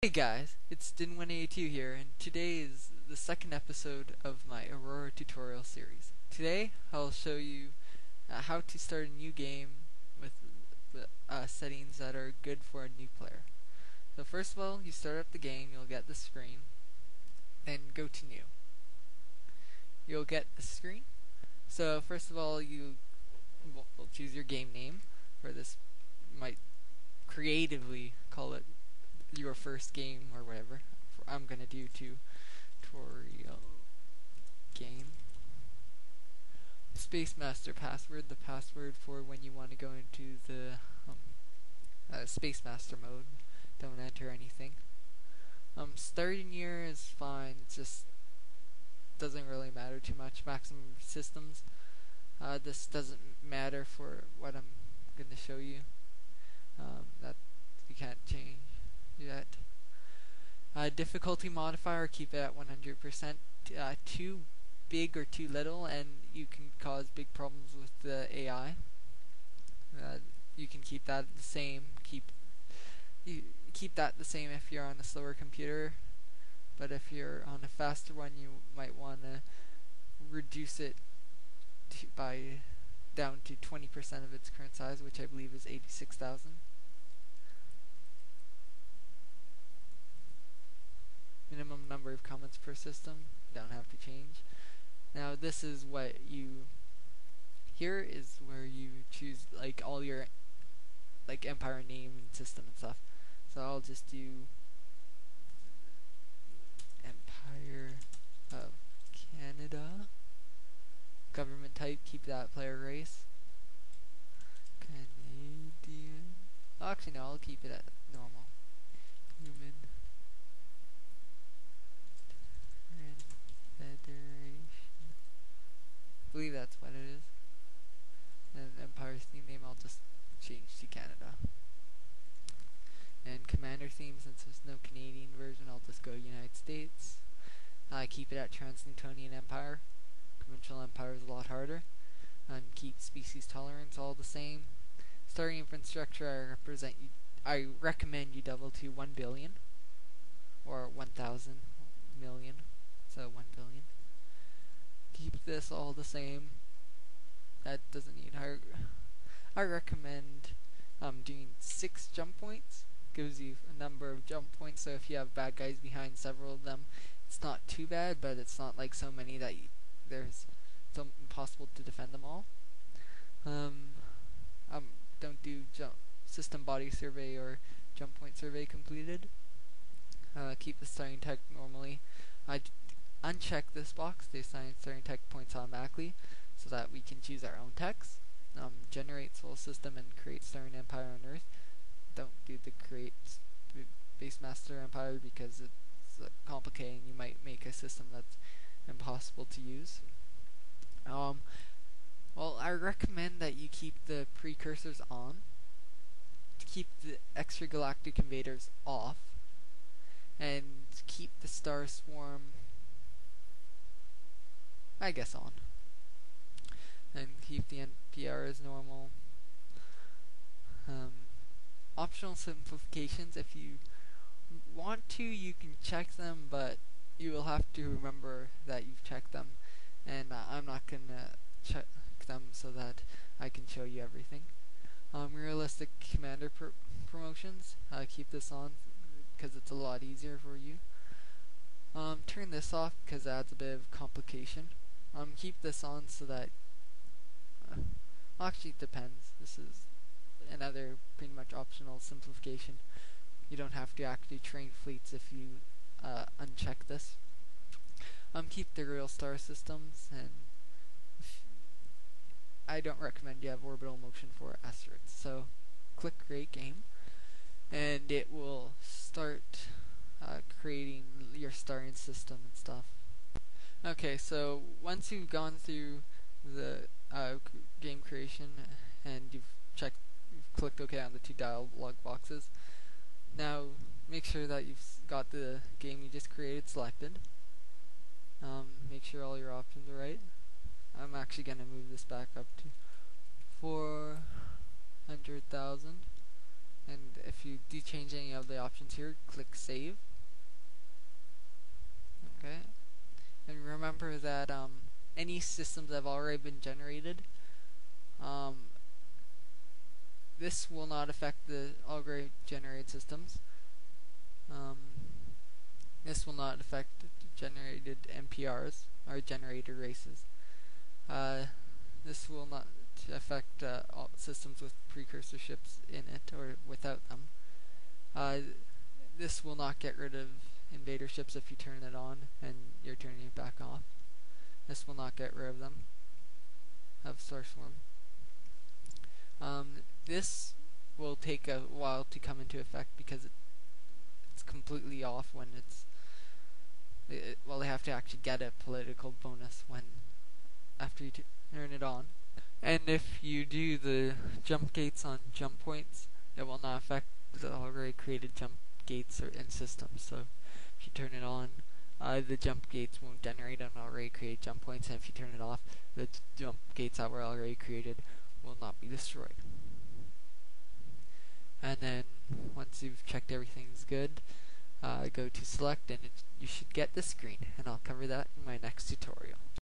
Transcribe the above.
Hey guys, it's Din182 here, and today is the second episode of my Aurora tutorial series. Today, I'll show you how to start a new game with settings that are good for a new player. So first of all, you start up the game, you'll get the screen, then go to new. You'll get the screen. So first of all, you will choose your game name. For this, you might creatively call it your first game or whatever. I'm gonna do tutorial game. Space Master password, the password for when you want to go into the Space Master mode. Don't enter anything. Starting year is fine. It just doesn't really matter too much. Maximum systems. This doesn't matter for what I'm gonna show you. That you can't change yet. Difficulty modifier, keep it at 100%. Too big or too little, and you can cause big problems with the AI. You can keep that the same. Keep that the same if you're on a slower computer, but if you're on a faster one, you might want to reduce it down to 20% of its current size, which I believe is 86,000. Minimum number of comments per system, don't have to change. Now this is what here is where you choose like all your empire name and system and stuff. So I'll just do Empire of Canada. Government type, keep that player race. Canadian. Oh, actually no, I'll keep it at normal. Human. Federation. I believe that's what it is. And Empire's theme name I'll just change to Canada. And commander theme, since there's no Canadian version, I'll just go United States. Keep it at Trans-Newtonian Empire. Conventional Empire is a lot harder. And keep species tolerance all the same. Starting infrastructure, I recommend you double to 1 billion or 1,000 million. So 1 billion. Keep this all the same. That doesn't need I recommend doing 6 jump points. Gives you a number of jump points, so if you have bad guys behind several of them, it's not too bad, but it's not like so many that it's impossible to defend them all. Don't do system body survey or jump point survey completed. Keep the starting tech normally. Uncheck this box, they assign starting tech points automatically, so that we can choose our own techs. Generate soul system and create starring empire on Earth. Don't do the create base master empire because it's complicating. You might make a system that's impossible to use. Well, I recommend that you keep the precursors on, to keep the extragalactic invaders off, and keep the star swarm, I guess, on. And keep the NPR as normal. Optional simplifications, if you want to, you can check them, but you will have to remember that you've checked them, and I'm not gonna check them so that I can show you everything. Realistic commander promotions, keep this on because it's a lot easier for you. Turn this off because it adds a bit of complication. Keep this on so that actually it depends. This is another pretty much optional simplification. You don't have to actually train fleets if you uncheck this. Keep the real star systems, and I don't recommend you have orbital motion for asteroids. So click create game, and it will start creating your starring system and stuff. Okay, so once you've gone through the game creation and you've clicked OK on the 2 dialog boxes, now make sure that you've got the game you just created selected. Make sure all your options are right. I'm actually going to move this back up to 400,000 And if you do change any of the options here, click Save. Okay. And remember that any systems that have already been generated, this will not affect the already generated systems. This will not affect generated NPRs or generator races. This will not affect all systems with precursor ships in it or without them. This will not get rid of invader ships if you turn it on and you're turning it back off. This will not get rid of them, of Star Swarm. This will take a while to come into effect because it's completely off when well, they have to actually get a political bonus when after you turn it on. And if you do the jump gates on jump points, it will not affect the already created jump gates or in systems. So if you turn it on, the jump gates won't generate on already created jump points, and if you turn it off, the jump gates that were already created will not be destroyed. And then once you've checked everything's good, go to select, and you should get this screen, and I'll cover that in my next tutorial.